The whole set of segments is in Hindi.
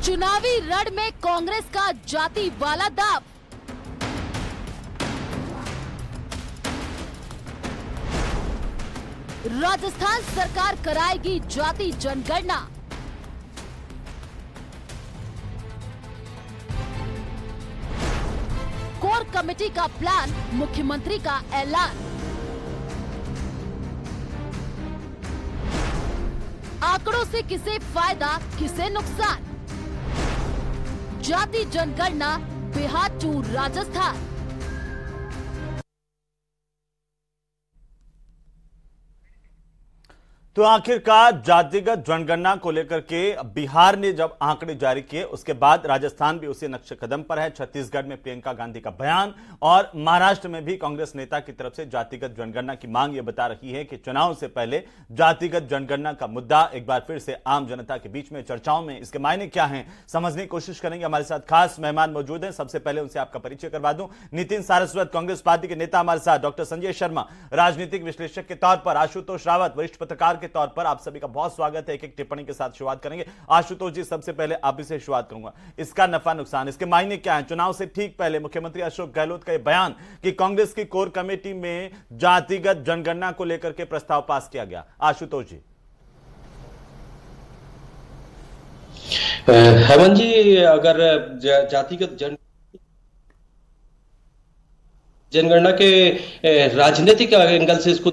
चुनावी रण में कांग्रेस का जाति वाला दाव। राजस्थान सरकार कराएगी जाति जनगणना। कोर कमेटी का प्लान, मुख्यमंत्री का ऐलान। आंकड़ों से किसे फायदा किसे नुकसान, जाति जनगणना बिहार टू राजस्थान। तो आखिरकार जातिगत जनगणना को लेकर के बिहार ने जब आंकड़े जारी किए उसके बाद राजस्थान भी उसी नक्शे कदम पर है। छत्तीसगढ़ में प्रियंका गांधी का बयान और महाराष्ट्र में भी कांग्रेस नेता की तरफ से जातिगत जनगणना की मांग ये बता रही है कि चुनाव से पहले जातिगत जनगणना का मुद्दा एक बार फिर से आम जनता के बीच में चर्चाओं में। इसके मायने क्या हैं समझने की कोशिश करेंगे। हमारे साथ खास मेहमान मौजूद हैं। सबसे पहले उनसे आपका परिचय करवा दूं। नितिन सारस्वत कांग्रेस पार्टी के नेता हमारे साथ, डॉक्टर संजय शर्मा राजनीतिक विश्लेषक के तौर पर, आशुतोष रावत वरिष्ठ पत्रकार के तौर पर। आप सभी का बहुत स्वागत है। एक एक टिप्पणी के साथ शुरुआत करेंगे। आशुतोष जी, सबसे पहले आप ही से शुरुआत करूंगा। इसका नफा नुकसान, इसके मायने क्या है? चुनाव से ठीक पहले मुख्यमंत्री अशोक गहलोत का यह बयान कि कांग्रेस की कोर कमेटी में जातिगत जनगणना को लेकर के प्रस्ताव पास किया गया। आशुतोष जी। हेमंत जी, अगर जातिगत जनगणना के राजनीतिक एंगल से इसको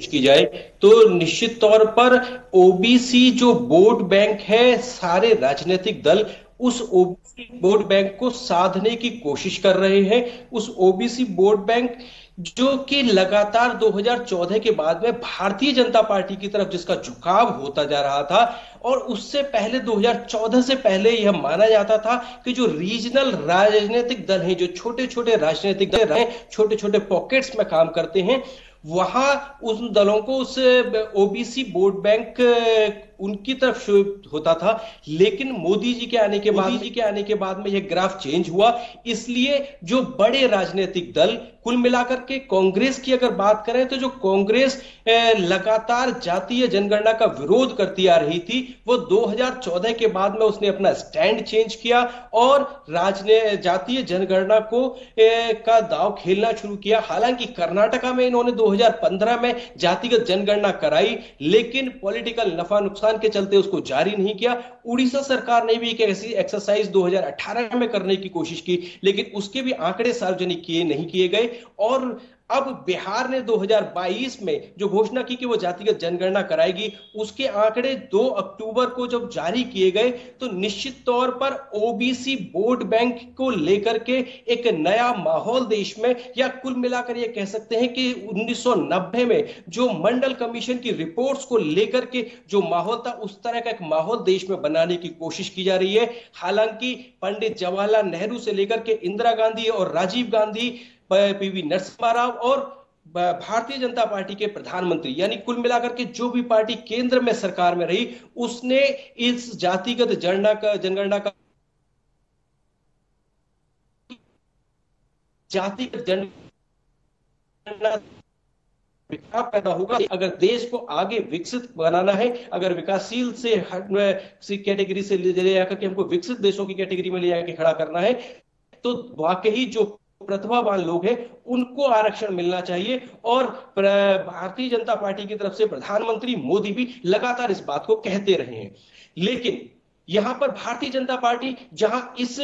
की जाए तो निश्चित तौर पर ओबीसी जो वोट बैंक है, सारे राजनीतिक दल उस ओबीसी वोट बैंक को साधने की कोशिश कर रहे हैं। उस ओबीसी वोट बैंक जो कि लगातार 2014 के बाद में भारतीय जनता पार्टी की तरफ जिसका झुकाव होता जा रहा था, और उससे पहले 2014 से पहले यह माना जाता था कि जो रीजनल राजनीतिक दल हैं, जो छोटे छोटे राजनीतिक दल हैं, छोटे छोटे पॉकेट्स में काम करते हैं, वहां उन दलों को उस ओबीसी वोट बैंक उनकी तरफ होता था। लेकिन मोदी जी के आने के बाद में यह ग्राफ चेंज हुआ। इसलिए जो बड़े राजनीतिक दल, कुल मिलाकर के कांग्रेस की अगर बात करें तो जो कांग्रेस लगातार जातीय जनगणना का विरोध करती आ रही थी, वो 2014 के बाद में उसने अपना स्टैंड चेंज किया और जातीय जनगणना को का दांव खेलना शुरू किया। हालांकि कर्नाटका में इन्होंने 2015 में जातिगत जनगणना कराई, लेकिन पॉलिटिकल नफा नुकसान के चलते उसको जारी नहीं किया। उड़ीसा सरकार ने भी एक ऐसी एक्सरसाइज 2018 में करने की कोशिश की, लेकिन उसके भी आंकड़े सार्वजनिक नहीं किए गए। और अब बिहार ने 2022 में जो घोषणा की कि वो जातिगत जनगणना कराएगी, उसके आंकड़े 2 अक्टूबर को जब जारी किए गए तो निश्चित तौर पर ओबीसी वोट बैंक को लेकर के एक नया माहौल देश में, या कुल मिलाकर ये कह सकते हैं कि 1990 में जो मंडल कमीशन की रिपोर्ट्स को लेकर के जो माहौल था, उस तरह का एक माहौल देश में बनाने की कोशिश की जा रही है। हालांकि पंडित जवाहरलाल नेहरू से लेकर के इंदिरा गांधी और राजीव गांधी, पीवी नरसिम्हा राव और भारतीय जनता पार्टी के प्रधानमंत्री, यानी कुल मिलाकर के जो भी पार्टी केंद्र में सरकार में रही, उसने इस जातिगत जनगणना का जातिगत जनगणना पैदा होगा। अगर देश को आगे विकसित बनाना है, अगर विकासशील से कैटेगरी से ले जाकर के हमको विकसित देशों की कैटेगरी में ले जाकर खड़ा करना है, तो वाकई जो प्रतिभावान लोग हैं उनको आरक्षण मिलना चाहिए। और भारतीय जनता पार्टी की तरफ से प्रधानमंत्री मोदी भी लगातार इस बात को कहते रहे हैं। लेकिन यहां पर भारतीय जनता पार्टी जहां इस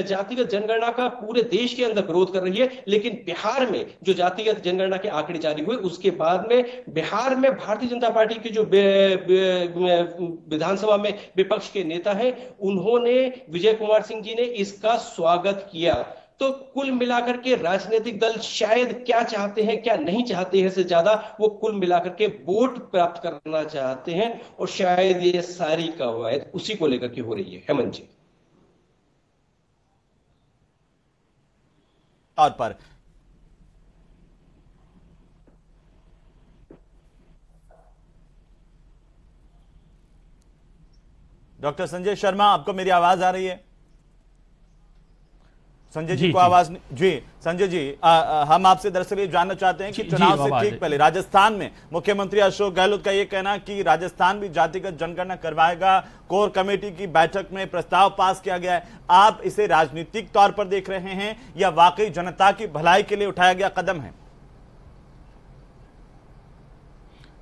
जातिगत जनगणना का पूरे देश के अंदर विरोध कर रही है, लेकिन बिहार में जो जातिगत जनगणना के आंकड़े जारी हुए उसके बाद में बिहार में भारतीय जनता पार्टी के जो विधानसभा में विपक्ष के नेता हैं, उन्होंने, विजय कुमार सिंह जी ने इसका स्वागत किया। तो कुल मिलाकर के राजनीतिक दल शायद क्या चाहते हैं क्या नहीं चाहते हैं से ज्यादा वो कुल मिलाकर के वोट प्राप्त करना चाहते हैं, और शायद ये सारी कवायद उसी को लेकर के हो रही है। हेमंत जी, तौर पर डॉक्टर संजय शर्मा, आपको मेरी आवाज आ रही है? संजय जी को आवाज नहीं। जी संजय जी, हम आपसे दरअसल ये जानना चाहते हैं कि चुनाव से ठीक पहले राजस्थान में मुख्यमंत्री अशोक गहलोत का ये कहना कि राजस्थान भी जातिगत जनगणना करवाएगा, कोर कमेटी की बैठक में प्रस्ताव पास किया गया है, आप इसे राजनीतिक तौर पर देख रहे हैं या वाकई जनता की भलाई के लिए उठाया गया कदम है?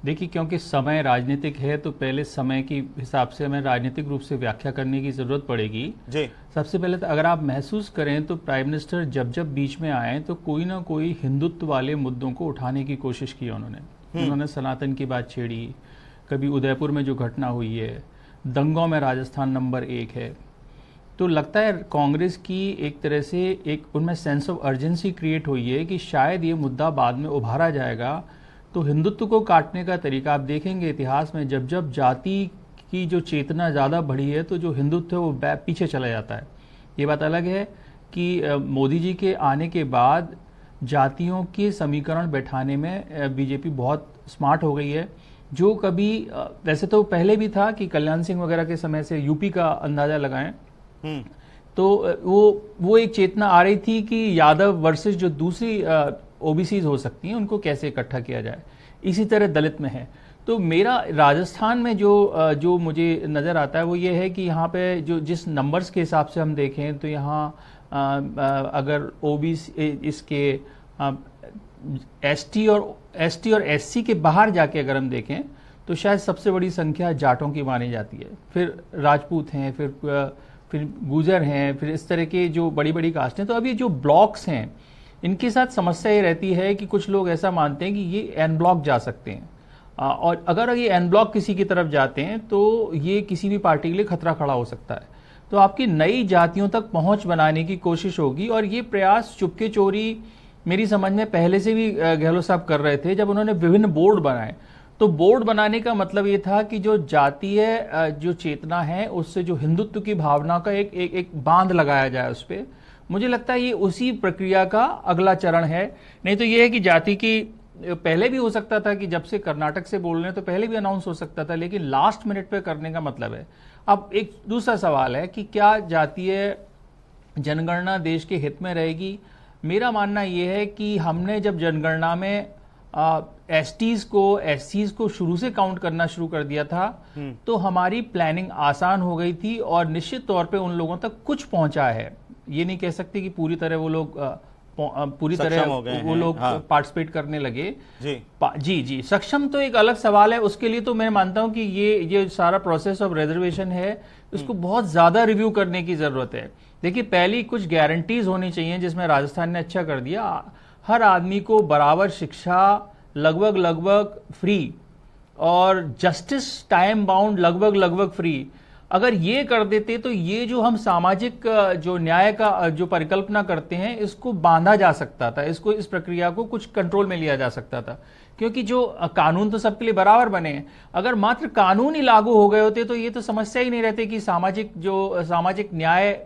देखिए, क्योंकि समय राजनीतिक है तो पहले समय के हिसाब से हमें राजनीतिक रूप से व्याख्या करने की जरूरत पड़ेगी जी। सबसे पहले तो अगर आप महसूस करें तो प्राइम मिनिस्टर जब जब बीच में आए तो कोई ना कोई हिंदुत्व वाले मुद्दों को उठाने की कोशिश की उन्होंने सनातन की बात छेड़ी, कभी उदयपुर में जो घटना हुई है, दंगों में राजस्थान नंबर 1 है। तो लगता है कांग्रेस की एक तरह से एक उनमें सेंस ऑफ अर्जेंसी क्रिएट हुई है कि शायद ये मुद्दा बाद में उभारा जाएगा। तो हिंदुत्व को काटने का तरीका आप देखेंगे इतिहास में, जब जब जाति की जो चेतना ज़्यादा बढ़ी है तो जो हिंदुत्व है वो पीछे चला जाता है। ये बात अलग है कि मोदी जी के आने के बाद जातियों के समीकरण बैठाने में बीजेपी बहुत स्मार्ट हो गई है। जो कभी वैसे तो पहले भी था कि कल्याण सिंह वगैरह के समय से यूपी का अंदाजा लगाएं तो वो एक चेतना आ रही थी कि यादव वर्सेस जो दूसरी ओबीसीज हो सकती हैं उनको कैसे इकट्ठा किया जाए। इसी तरह दलित में है। तो मेरा राजस्थान में जो मुझे नज़र आता है वो ये है कि यहाँ पे जो जिस नंबर्स के हिसाब से हम देखें तो यहाँ अगर ओबीसी इसके एसटी और एससी के बाहर जाके अगर हम देखें तो शायद सबसे बड़ी संख्या जाटों की मानी जाती है, फिर राजपूत हैं, फिर गुजर हैं, फिर इस तरह के जो बड़ी बड़ी कास्ट हैं। तो अब ये जो ब्लॉक्स हैं इनके साथ समस्या ये रहती है कि कुछ लोग ऐसा मानते हैं कि ये एन ब्लॉक जा सकते हैं, और अगर ये एन ब्लॉक किसी की तरफ जाते हैं तो ये किसी भी पार्टी के लिए खतरा खड़ा हो सकता है। तो आपकी नई जातियों तक पहुंच बनाने की कोशिश होगी, और ये प्रयास चुपके चोरी मेरी समझ में पहले से भी गहलोत साहब कर रहे थे जब उन्होंने विभिन्न बोर्ड बनाए। तो बोर्ड बनाने का मतलब ये था कि जो जातीय जो चेतना है उससे जो हिंदुत्व की भावना का एक बांध लगाया जाए उस पर। मुझे लगता है ये उसी प्रक्रिया का अगला चरण है। नहीं तो ये है कि जाति की पहले भी हो सकता था कि जब से कर्नाटक से बोल रहे हैं तो पहले भी अनाउंस हो सकता था, लेकिन लास्ट मिनट पे करने का मतलब है। अब एक दूसरा सवाल है कि क्या जातीय जनगणना देश के हित में रहेगी? मेरा मानना यह है कि हमने जब जनगणना में एसटीज को एससीज को शुरू से काउंट करना शुरू कर दिया था तो हमारी प्लानिंग आसान हो गई थी और निश्चित तौर पे उन लोगों तक कुछ पहुंचा है। ये नहीं कह सकते कि पूरी तरह वो लोग पार्टिसिपेट करने लगे। जी सक्षम तो एक अलग सवाल है, उसके लिए तो मैं मानता हूं कि ये सारा प्रोसेस ऑफ रिजर्वेशन है इसको बहुत ज्यादा रिव्यू करने की जरूरत है। देखिए, पहली कुछ गारंटीज होनी चाहिए जिसमें राजस्थान ने अच्छा कर दिया। हर आदमी को बराबर शिक्षा लगभग फ्री और जस्टिस टाइम बाउंड लगभग फ्री। अगर ये कर देते तो ये जो हम सामाजिक जो न्याय का जो परिकल्पना करते हैं इसको बांधा जा सकता था, इसको इस प्रक्रिया को कुछ कंट्रोल में लिया जा सकता था, क्योंकि जो कानून तो सबके लिए बराबर बने हैं। अगर मात्र कानून ही लागू हो गए होते तो ये तो समस्या ही नहीं रहती कि सामाजिक न्याय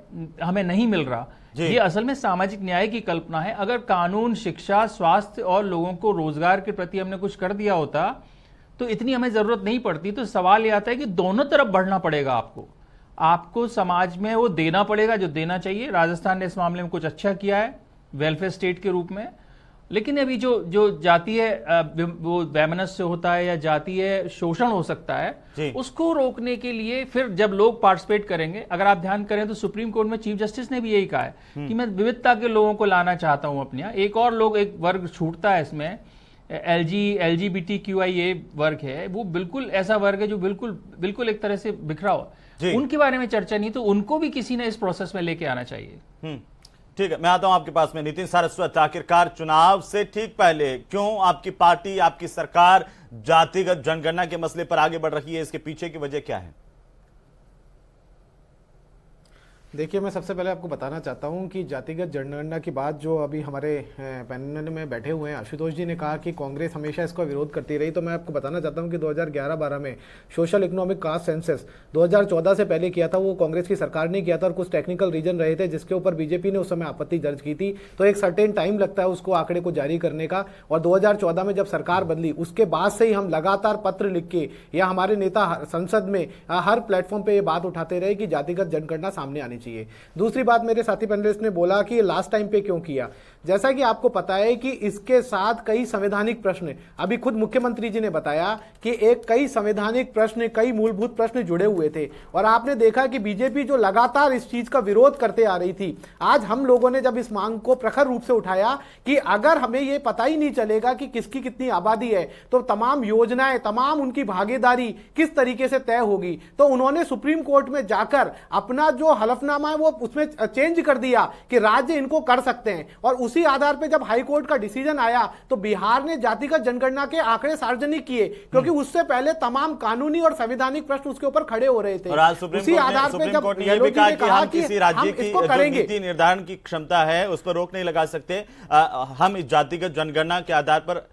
हमें नहीं मिल रहा। ये असल में सामाजिक न्याय की कल्पना है। अगर कानून, शिक्षा, स्वास्थ्य और लोगों को रोजगार के प्रति हमने कुछ कर दिया होता तो इतनी हमें जरूरत नहीं पड़ती। तो सवाल यह आता है कि दोनों तरफ बढ़ना पड़ेगा आपको समाज में वो देना पड़ेगा जो देना चाहिए। राजस्थान ने इस मामले में कुछ अच्छा किया है वेलफेयर स्टेट के रूप में, लेकिन अभी जो जातीय वो वैमनस्य होता है या जातीय शोषण हो सकता है उसको रोकने के लिए फिर जब लोग पार्टिसिपेट करेंगे, अगर आप ध्यान करें तो सुप्रीम कोर्ट में चीफ जस्टिस ने भी यही कहा है कि मैं विविधता के लोगों को लाना चाहता हूं अपने यहाँ। एक वर्ग छूटता है इसमें, LGBTQIA वर्ग है, वो बिल्कुल ऐसा वर्ग है जो बिल्कुल एक तरह से बिखरा हुआ। उनके बारे में चर्चा नहीं, तो उनको भी किसी ने इस प्रोसेस में लेके आना चाहिए। ठीक है, मैं आता हूं आपके पास में। नितिन सारस्वत, आखिरकार चुनाव से ठीक पहले क्यों आपकी पार्टी, आपकी सरकार जातिगत जनगणना के मसले पर आगे बढ़ रही है? इसके पीछे की वजह क्या है? देखिए, मैं सबसे पहले आपको बताना चाहता हूं कि जातिगत जनगणना की बात जो अभी हमारे पैनल में बैठे हुए हैं आशुतोष जी ने कहा कि कांग्रेस हमेशा इसका विरोध करती रही, तो मैं आपको बताना चाहता हूं कि 2011-12 में सोशल इकोनॉमिक कास्ट सेंसस 2014 से पहले किया था, वो कांग्रेस की सरकार ने किया था और कुछ टेक्निकल रीजन रहे थे जिसके ऊपर बीजेपी ने उस समय आपत्ति दर्ज की थी। तो एक सर्टेन टाइम लगता है उसको आंकड़े को जारी करने का, और 2014 में जब सरकार बदली उसके बाद से ही हम लगातार पत्र लिख के या हमारे नेता संसद में हर प्लेटफॉर्म पर यह बात उठाते रहे कि जातिगत जनगणना सामने आनी चाहिए। दूसरी बात, मेरे साथी पैनलिस्ट ने बोला कि लास्ट टाइम पे क्यों किया। जैसा कि आपको पता है कि इसके साथ कई संवैधानिक प्रश्न, अभी खुद मुख्यमंत्री जी ने बताया कि कई संवैधानिक प्रश्न, कई मूलभूत प्रश्न जुड़े हुए थे, और आपने देखा कि बीजेपी जो लगातार इस चीज का विरोध करते आ रही थी, आज हम लोगों ने जब इस मांग को प्रखर रूप से उठाया कि अगर हमें यह पता ही नहीं चलेगा कि किसकी कितनी आबादी है तो तमाम योजनाएं, तमाम उनकी भागीदारी किस तरीके से तय होगी, तो उन्होंने सुप्रीम कोर्ट में जाकर अपना जो हलफनामा है वो उसमें चेंज कर दिया कि राज्य इनको कर सकते हैं, और उसी आधार पर जब हाई कोर्ट का डिसीजन आया तो बिहार ने जातिगत जनगणना के आंकड़े सार्वजनिक किए, क्योंकि उससे पहले तमाम कानूनी और संवैधानिक प्रश्न उसके ऊपर खड़े हो रहे थे। उसी आधार पर जब गहलोत जी ने कहा कि किसी राज्य की जो नीति निर्धारण की क्षमता है उस पर रोक नहीं लगा सकते, हम इस जातिगत जनगणना के आधार पर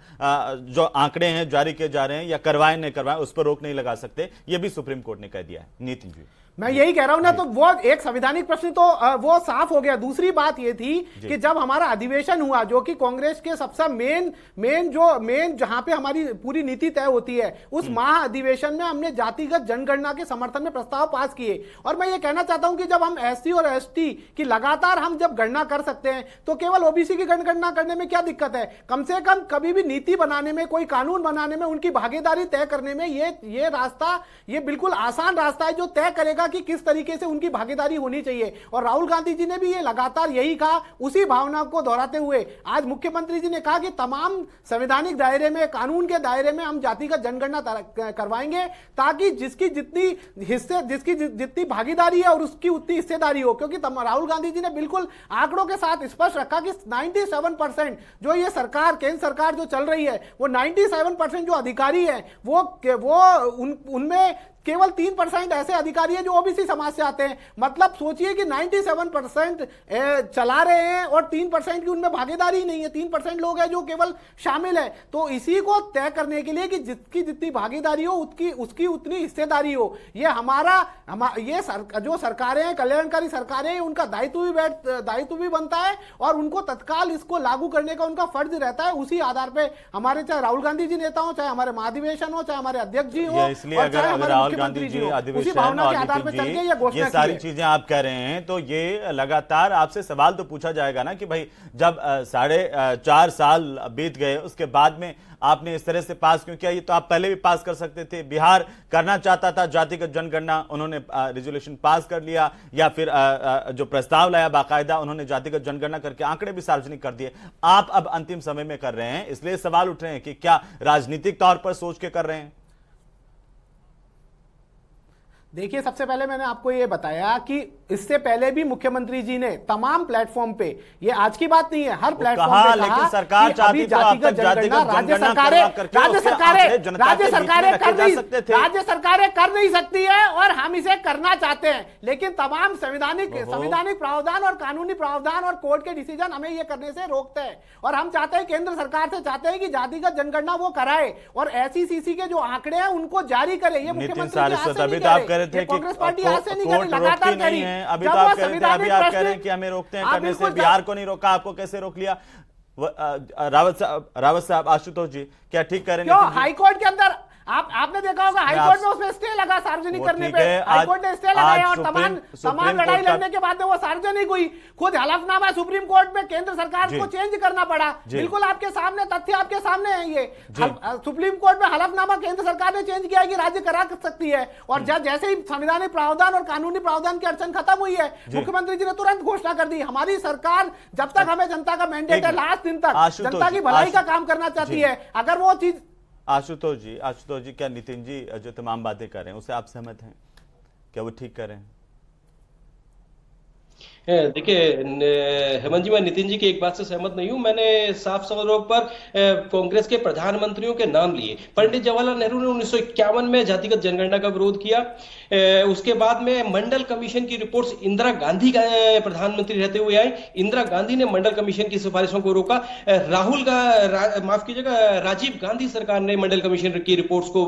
जो आंकड़े हैं जारी किए जा रहे हैं या करवाएं नहीं करवाएं उस पर रोक नहीं लगा सकते, यह भी सुप्रीम कोर्ट ने कह दिया है। नितिन जी, मैं यही कह रहा हूं ना, तो वो एक संवैधानिक प्रश्न तो वो साफ हो गया। दूसरी बात ये थी कि जब हमारा अधिवेशन हुआ, जो कि कांग्रेस के सबसे मेन जहां पे हमारी पूरी नीति तय होती है, उस महा अधिवेशन में हमने जातिगत जनगणना के समर्थन में प्रस्ताव पास किए। और मैं ये कहना चाहता हूं कि जब हम एससी और एसटी की लगातार हम जब गणना कर सकते हैं तो केवल ओबीसी की जनगणना करने में क्या दिक्कत है? कम से कम कभी भी नीति बनाने में, कोई कानून बनाने में, उनकी भागीदारी तय करने में ये रास्ता, ये बिल्कुल आसान रास्ता है जो तय करेगा कि किस तरीके से उनकी भागीदारी होनी चाहिए। और राहुल गांधी जी ने भी ये लगातार यही कहा, उसी भावना को दोहराते हुए आज मुख्यमंत्री जी ने कहा कि तमाम संवैधानिक दायरे में, कानून के दायरे में हम जातिगत जनगणना करवाएंगे, ताकि जिसकी जितनी भागीदारी है और उसकी उतनी हिस्सेदारी हो। क्योंकि राहुल गांधी जी ने बिल्कुल आंकड़ों के साथ स्पष्ट रखा कि 97% जो ये सरकार, केंद्र सरकार जो चल रही है, वो 97% जो अधिकारी है वो उनमें केवल 3% ऐसे अधिकारी हैं जो ओबीसी समाज से आते हैं। मतलब सोचिए कि 97% चला रहे हैं और 3% की उनमें भागीदारी नहीं है, 3% लोग हैं जो केवल शामिल है। तो इसी को तय करने के लिए कि जिसकी जितनी भागीदारी हो उसकी उतनी हिस्सेदारी हो, ये जो सरकारें हैं, कल्याणकारी सरकारें हैं, उनका दायित्व भी बनता है और उनको तत्काल इसको लागू करने का उनका फर्ज रहता है। उसी आधार पर हमारे चाहे राहुल गांधी जी नेता हो, चाहे हमारे महाधिवेशन हो, चाहे हमारे अध्यक्ष जी हो, और चाहे हमारे गांधी जी अधिवेशन और ये सारी चीजें आप कह रहे हैं, तो ये लगातार आपसे सवाल तो पूछा जाएगा ना कि भाई जब 4.5 साल बीत गए उसके बाद में आपने इस तरह से पास क्यों किया? ये तो आप पहले भी पास कर सकते थे। बिहार करना चाहता था जातिगत जनगणना, उन्होंने रेजोल्यूशन पास कर लिया, या फिर जो प्रस्ताव लाया बाकायदा उन्होंने जातिगत जनगणना करके आंकड़े भी सार्वजनिक कर दिए। आप अब अंतिम समय में कर रहे हैं, इसलिए सवाल उठ रहे हैं कि क्या राजनीतिक तौर पर सोच के कर रहे हैं? देखिए, सबसे पहले मैंने आपको ये बताया कि इससे पहले भी मुख्यमंत्री जी ने तमाम प्लेटफॉर्म पे, ये आज की बात नहीं है, हर प्लेटफॉर्म पे कहा, लेकिन सरकार चाहती तो जातिगत जनगणना राज्य सरकारें कर नहीं सकती है और हम इसे करना चाहते हैं। लेकिन तमाम संवैधानिक प्रावधान और कानूनी प्रावधान और कोर्ट के डिसीजन हमें ये करने से रोकते हैं। और हम चाहते हैं, केंद्र सरकार से चाहते हैं कि जातिगत जनगणना वो कराए और एसईसीसी के जो आंकड़े हैं उनको जारी करे। ये मुख्यमंत्री कांग्रेस पार्टी आज से नहीं करी, लगातार करी। अभी तो आप कह रहे थे, अभी आप कह रहे हैं कि हमें रोकते हैं करने से। बिहार को नहीं रोका, आपको कैसे रोक लिया? रावत साहब, आशुतोष जी, क्या ठीक कह रहे हैं? हाईकोर्ट के अंदर आपने देखा होगा, हाईकोर्ट में उसमें स्टे लगा सार्वजनिक करने पे, हाईकोर्ट ने स्टे लगाया और तमाम लड़ाई लड़ने के बाद में वो सार्वजनिक हुई। खुद हलफनामा सुप्रीम कोर्ट में केंद्र सरकार को चेंज करना पड़ा। बिल्कुल आपके सामने तथ्य, आपके सामने है। ये सुप्रीम कोर्ट में हलफनामा केंद्र सरकार ने चेंज किया कि राज्य करा सकती है, और जैसे ही संवैधानिक प्रावधान और कानूनी प्रावधान की अड़चन खत्म हुई है, मुख्यमंत्री जी ने तुरंत घोषणा कर दी, हमारी सरकार जब तक हमें जनता का मैंडेट है, लास्ट दिन तक जनता की भलाई का काम करना चाहती है। अगर वो चीज आशुतोष जी, क्या नितिन जी जो तमाम बातें कर रहे हैं उससे आप सहमत हैं? क्या वो ठीक कर रहे हैं? देखिए हेमंत जी, मैं नितिन जी की एक बात से सहमत नहीं हूं। मैंने साफ सवालों पर कांग्रेस के प्रधानमंत्रियों के नाम लिए। पंडित जवाहरलाल नेहरू ने 1951 में जातिगत जनगणना का विरोध किया। उसके बाद में मंडल कमीशन की रिपोर्ट्स इंदिरा गांधी का प्रधानमंत्री रहते हुए आई। इंदिरा गांधी ने मंडल कमीशन की सिफारिशों को रोका। माफ कीजिएगा, राजीव गांधी सरकार ने मंडल कमीशन की रिपोर्ट्स को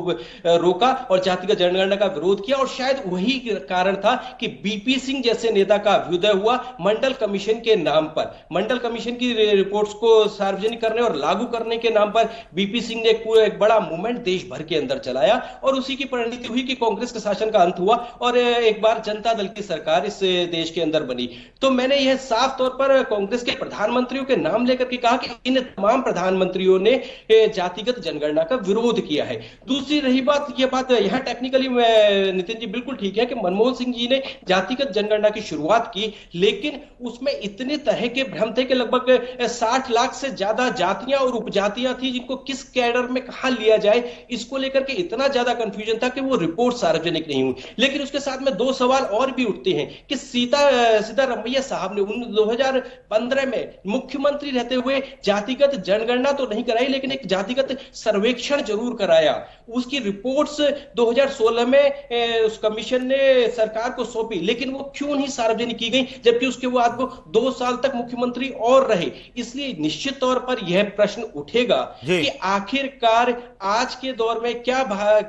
रोका और जातिगत जनगणना का विरोध किया। और शायद वही कारण था कि बीपी सिंह जैसे नेता का अभ्युदय हुआ हुआ मंडल कमीशन के नाम पर। मंडल कमीशन की रिपोर्ट्स को सार्वजनिक करने और लागू करने के नाम पर बीपी सिंह ने एक बड़ा मूवमेंट देश भर के अंदर चलाया और उसी की परिणति हुई कि कांग्रेस के शासन का अंत हुआ और एक बार जनता दल की सरकार इस देश के अंदर बनी। तो मैंने यह साफ तौर पर कांग्रेस के प्रधानमंत्रियों के नाम लेकर के कहा कि इन तमाम प्रधानमंत्रियों ने जातिगत जनगणना का विरोध किया है। दूसरी रही बात, यह बात यहां टेक्निकली नितिन जी बिल्कुल ठीक है कि मनमोहन सिंह जी ने जातिगत जनगणना की शुरुआत की, लेकिन उसमें इतने तरह के भ्रम थे कि लगभग 60 लाख से ज्यादा जातियां और उपजातियां थी जिनको किस कैडर में कहां लिया जाए, इसको लेकर के इतना ज्यादा कंफ्यूजन था कि वो रिपोर्ट सार्वजनिक नहीं हुई। लेकिन उसके साथ में दो सवाल और भी उठते हैं कि सिद्धारमैया साहब ने 2015 में मुख्यमंत्री रहते हुए जातिगत जनगणना तो नहीं कराई, लेकिन एक जातिगत सर्वेक्षण जरूर कराया। उसकी रिपोर्ट्स 2016 में उस कमीशन ने सरकार को सौंपी, लेकिन वो क्यों नहीं सार्वजनिक की गई, जबकि उसके बाद वो 2 साल तक मुख्यमंत्री और रहे। इसलिए निश्चित तौर पर यह प्रश्न उठेगा कि आखिरकार आज के दौर में क्या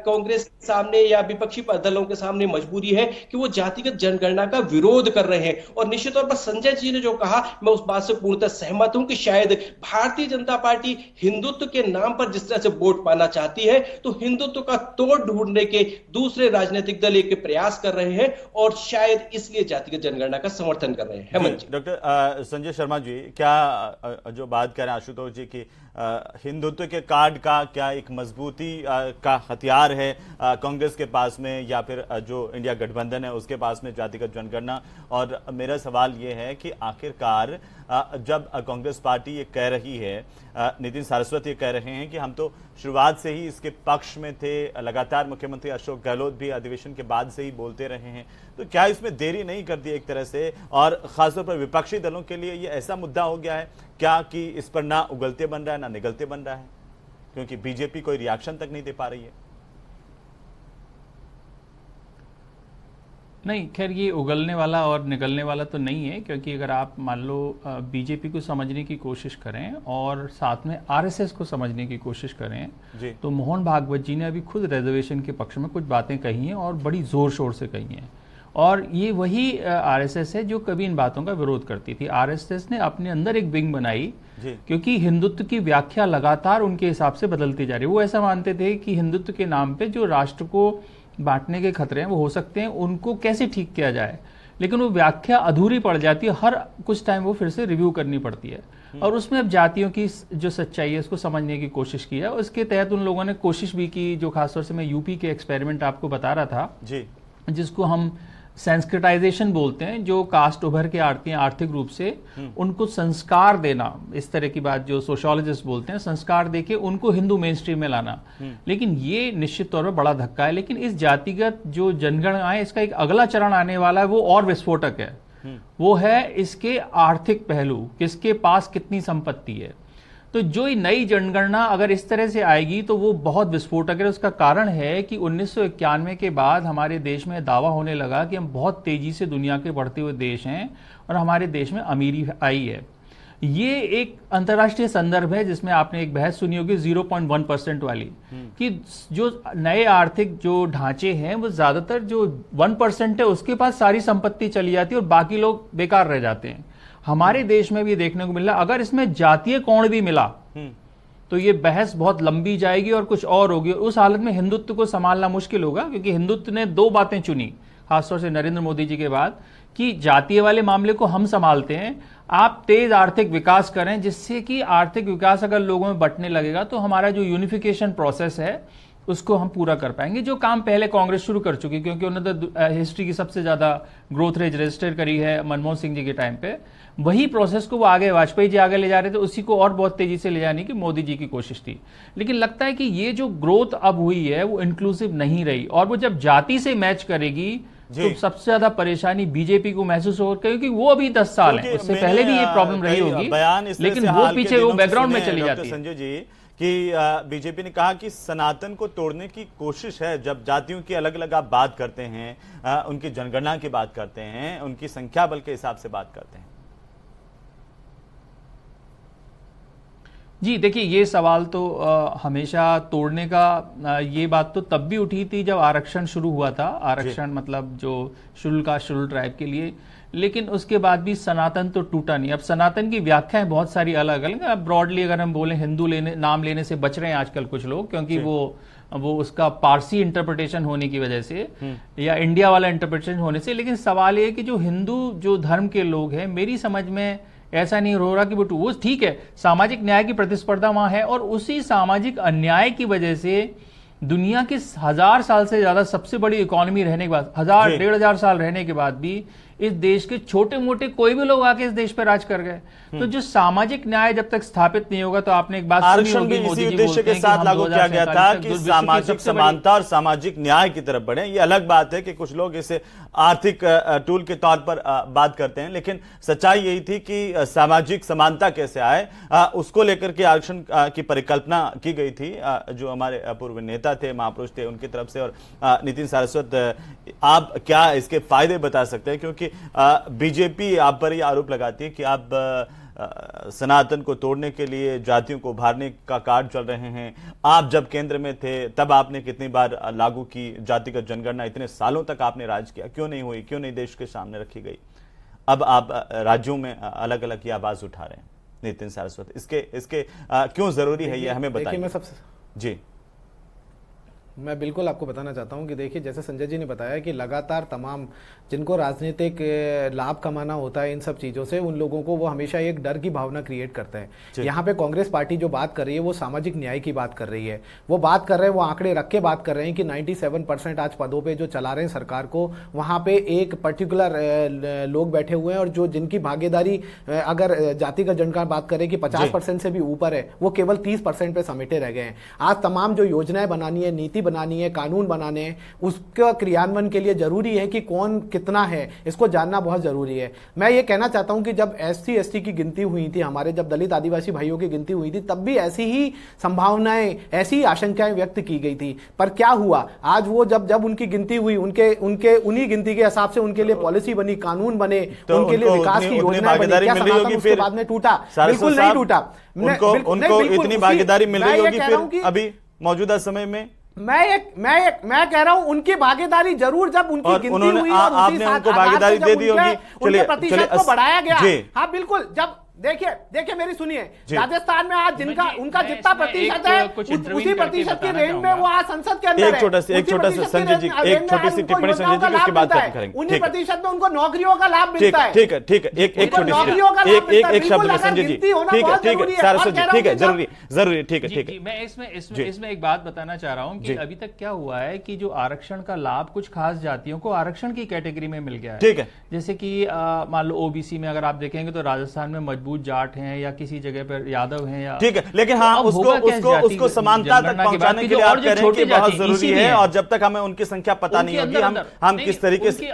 कांग्रेस सामने या विपक्षी दलों के सामने मजबूरी है कि वो जातिगत जनगणना का विरोध कर रहे हैं। और निश्चित तौर पर संजय जी ने जो कहा, मैं उस बात से पूर्णतः सहमत हूं कि शायद भारतीय जनता पार्टी हिंदुत्व के नाम पर जिस तरह से वोट पाना चाहती है, तो हिंदुत्व का तोड़ ढूंढने के दूसरे राजनीतिक दल एक प्रयास कर रहे हैं और शायद इसलिए जातिगत जनगणना का समर्थन कर रहे हैं। हेमंत जी। डॉक्टर संजय शर्मा जी, क्या जो बात करें आशुतोष जी की हिंदुत्व के कार्ड का क्या एक मजबूती का हथियार है कांग्रेस के पास में या फिर जो इंडिया गठबंधन है उसके पास में जातिगत जनगणना? और मेरा सवाल ये है कि आखिरकार जब कांग्रेस पार्टी ये कह रही है, नितिन सारस्वत ये कह रहे हैं कि हम तो शुरुआत से ही इसके पक्ष में थे, लगातार मुख्यमंत्री अशोक गहलोत भी अधिवेशन के बाद से ही बोलते रहे हैं, तो क्या इसमें देरी नहीं कर दी एक तरह से? और खासतौर पर विपक्षी दलों के लिए ये ऐसा मुद्दा हो गया है क्या कि इस पर ना उगलते बन रहा है ना निगलते बन रहा है, क्योंकि बीजेपी कोई रिएक्शन तक नहीं दे पा रही है? नहीं, खैर ये उगलने वाला और निगलने वाला तो नहीं है, क्योंकि अगर आप मान लो बीजेपी को समझने की कोशिश करें और साथ में आरएसएस को समझने की कोशिश करें जी, तो मोहन भागवत जी ने अभी खुद रिजर्वेशन के पक्ष में कुछ बातें कही हैं और बड़ी जोर शोर से कही हैं। और ये वही आरएसएस है जो कभी इन बातों का विरोध करती थी। आरएसएस ने अपने अंदर एक विंग बनाई क्योंकि हिंदुत्व की व्याख्या लगातार उनके हिसाब से बदलती जा रही है। वो ऐसा मानते थे कि हिंदुत्व के नाम पे जो राष्ट्र को बांटने के खतरे हैं वो हो सकते हैं, उनको कैसे ठीक किया जाए, लेकिन वो व्याख्या अधूरी पड़ जाती है, हर कुछ टाइम वो फिर से रिव्यू करनी पड़ती है। और उसमें अब जातियों की जो सच्चाई है उसको समझने की कोशिश की है। उसके तहत उन लोगों ने कोशिश भी की, जो खासतौर से मैं यूपी के एक्सपेरिमेंट आपको बता रहा था जी, जिसको हम संस्कृताइजेशन बोलते हैं, जो कास्ट उभर के आती हैं आर्थिक रूप से, उनको संस्कार देना, इस तरह की बात जो सोशियोलॉजिस्ट बोलते हैं, संस्कार देके उनको हिंदू मेन स्ट्रीम में लाना। लेकिन ये निश्चित तौर पर बड़ा धक्का है। लेकिन इस जातिगत जो जनगणना है, इसका एक अगला चरण आने वाला है, वो और विस्फोटक है। वो है इसके आर्थिक पहलू, किसके पास कितनी संपत्ति है। तो जो नई जनगणना अगर इस तरह से आएगी तो वो बहुत विस्फोटक है। उसका कारण है कि 1991 के बाद हमारे देश में दावा होने लगा कि हम बहुत तेजी से दुनिया के बढ़ते हुए देश हैं और हमारे देश में अमीरी आई है। ये एक अंतर्राष्ट्रीय संदर्भ है जिसमें आपने एक बहस सुनी होगी 0.1% वाली, कि जो नए आर्थिक जो ढांचे हैं वो ज्यादातर जो 1% है उसके पास सारी संपत्ति चली जाती है और बाकी लोग बेकार रह जाते हैं। हमारे देश में भी देखने को मिल रहा, अगर इसमें जातीय कोण भी मिला तो ये बहस बहुत लंबी जाएगी और कुछ और होगी। उस हालत में हिंदुत्व को संभालना मुश्किल होगा, क्योंकि हिंदुत्व ने 2 बातें चुनी खासतौर से नरेंद्र मोदी जी के बाद, कि जातीय वाले मामले को हम संभालते हैं, आप तेज आर्थिक विकास करें, जिससे कि आर्थिक विकास अगर लोगों में बंटने लगेगा तो हमारा जो यूनिफिकेशन प्रोसेस है उसको हम पूरा कर पाएंगे। जो काम पहले कांग्रेस शुरू कर चुकी, क्योंकि उन्होंने तो हिस्ट्री की सबसे ज्यादा ग्रोथ रेट रजिस्टर करी है मनमोहन सिंह जी के टाइम पे, वही प्रोसेस को वो आगे वाजपेयी जी आगे ले जा रहे थे, उसी को और बहुत तेजी से ले जाने की मोदी जी की कोशिश थी। लेकिन लगता है कि ये जो ग्रोथ अब हुई है वो इंक्लूसिव नहीं रही, और वो जब जाति से मैच करेगी तो सबसे ज्यादा परेशानी बीजेपी को महसूस होगा, क्योंकि वो अभी 10 साल है, उससे पहले भी ये प्रॉब्लम रही होगी, लेकिन वो पीछे वो बैकग्राउंड में चली जाती है। संजय जी कि बीजेपी ने कहा कि सनातन को तोड़ने की कोशिश है। जब जातियों की अलग अलग आप बात करते हैं, उनकी जनगणना की बात करते हैं, उनकी संख्या बल के हिसाब से बात करते हैं, जी देखिए, ये सवाल तो हमेशा तोड़ने का ये बात तो तब भी उठी थी जब आरक्षण शुरू हुआ था। आरक्षण मतलब जो शेड्यूल कास्ट शेड्यूल ट्राइब के लिए, लेकिन उसके बाद भी सनातन तो टूटा नहीं। अब सनातन की व्याख्याएं बहुत सारी अलग अलग। अब ब्रॉडली अगर हम बोलें, हिंदू नाम लेने से बच रहे हैं आजकल कुछ लोग, क्योंकि वो उसका पारसी इंटरप्रिटेशन होने की वजह से या इंडिया वाला इंटरप्रिटेशन होने से। लेकिन सवाल ये है कि जो हिंदू जो धर्म के लोग हैं, मेरी समझ में ऐसा नहीं हो रहा कि वो ठीक है, सामाजिक न्याय की प्रतिस्पर्धा वहां है, और उसी सामाजिक अन्याय की वजह से दुनिया के 1000 साल से ज्यादा सबसे बड़ी इकोनॉमी रहने के बाद, 1000-1500 साल रहने के बाद भी इस देश के छोटे मोटे कोई भी लोग आके इस देश पर राज कर गए। तो जो सामाजिक न्याय जब तक स्थापित नहीं होगा, तो आपने एक बात आरक्षण भी इसी उद्देश्य के साथ लागू किया गया था कि सामाजिक समानता और सामाजिक न्याय की तरफ बढ़े। ये अलग बात है कि कुछ लोग इसे आर्थिक टूल के तौर पर बात करते हैं, लेकिन सच्चाई यही थी कि सामाजिक समानता कैसे आए, उसको लेकर के आरक्षण की परिकल्पना की गई थी। जो हमारे पूर्व नेता थे, महापुरुष थे, उनकी तरफ से। और नितिन सारस्वत, आप क्या इसके फायदे बता सकते हैं? क्योंकि बीजेपी आप पर यह आरोप लगाती है कि आप सनातन को तोड़ने के लिए, जातियों को उभारने का कार्य चल रहे हैं। आप जब केंद्र में थे तब आपने कितनी बार लागू की जातिगत जनगणना? इतने सालों तक आपने राज किया, क्यों नहीं हुई, क्यों नहीं देश के सामने रखी गई? अब आप राज्यों में अलग अलग ये आवाज उठा रहे हैं। नितिन सारस्वत, इसके क्यों जरूरी है, ये हमें बताइए। जी, मैं बिल्कुल आपको बताना चाहता हूं कि देखिए, जैसे संजय जी ने बताया कि लगातार तमाम जिनको राजनीतिक लाभ कमाना होता है इन सब चीज़ों से, उन लोगों को वो हमेशा एक डर की भावना क्रिएट करते हैं। यहाँ पे कांग्रेस पार्टी जो बात कर रही है वो सामाजिक न्याय की बात कर रही है। वो बात कर रहे हैं, वो आंकड़े रख के बात कर रहे हैं कि 97% आज पदों पे जो चला रहे हैं सरकार को, वहाँ पे एक पर्टिकुलर लोग बैठे हुए हैं, और जो जिनकी भागीदारी अगर जातिगत जनगणना बात करें कि 50% से भी ऊपर है, वो केवल 30% पे समेटे रह गए हैं। आज तमाम जो योजनाएं बनानी है, नीति बनानी है, कानून बनाने हैं, उसका क्रियान्वयन के लिए जरूरी है कि कौन कितना है, इसको जानना बहुत जरूरी है। मैं ये कहना चाहता हूं कि जब SC ST की गिनती हुई थी, हमारे जब दलित आदिवासी भाइयों की गिनती हुई थी, तब भी ऐसी ही संभावनाएं, ऐसी ही आशंकाएं व्यक्त की गई थी। पर क्या हुआ, आज वो जब उनकी गिनती हुई, उनके उन्हीं गिनती के हिसाब से उनके लिए पॉलिसी बनी, कानून बने, उनके लिए विकास की योजना बनी। क्या सनातन उसके बाद में टूटा? बिल्कुल नहीं टूटा। उनको इतनी भागीदारी मिल रही होगी फिर अभी मौजूदा समय में? मैं कह रहा हूं उनकी भागीदारी जरूर, जब उनकी गिनती हुई और आपने उनको भागीदारी दे दी होगी, उनके प्रतिशत को बढ़ाया गया। हाँ बिल्कुल, जब देखिए मेरी सुनिए, राजस्थान में आज जिनका उनका जितना प्रतिशत है, उसी प्रतिशत की रेंज में वो आज संसद के अंदर है। एक छोटा सा संजय जी, एक छोटी सी टिप्पणी संजय जी, उसके बाद करेंगे। उन्हीं प्रतिशत में उनको नौकरियों का लाभ मिलता है। ठीक है, एक छोटी सी एक शब्द में संजय जी, ठीक है सारस्वत जी, ठीक है, जरूरी, ठीक है। मैं इसमें एक बात बताना चाह रहा हूं कि अभी तक क्या हुआ है कि जो आरक्षण का लाभ कुछ खास जातियों को आरक्षण की कैटेगरी में मिल गया है। ठीक है, जैसे कि मान लो OBC में अगर आप देखेंगे तो राजस्थान में मजबूत जाट हैं, या किसी जगह पर यादव हैं, या ठीक है, लेकिन हाँ, उसको समानता तक पहुंचाने के लिए आप कह रहे हैं कि बहुत जरूरी है, और जब तक हमें उनकी संख्या पता नहीं होगी, हम किस तरीके से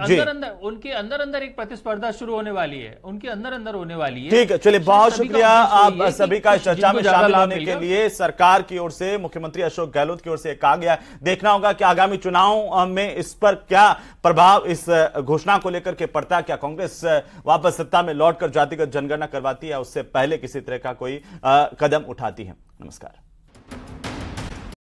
उनके अंदर एक प्रतिस्पर्धा शुरू होने वाली है, उनके अंदर होने वाली है। ठीक है, चलिए, बहुत शुक्रिया आप सभी का चर्चा में शामिल होने के लिए। सरकार की ओर से, मुख्यमंत्री अशोक गहलोत की ओर से कहा गया, देखना होगा कि आगामी चुनाव में इस पर क्या प्रभाव इस घोषणा को लेकर के पड़ता है। क्या कांग्रेस वापस सत्ता में लौटकर जातिगत जनगणना करवाती है, उससे पहले किसी तरह का कोई कदम उठाती है? नमस्कार।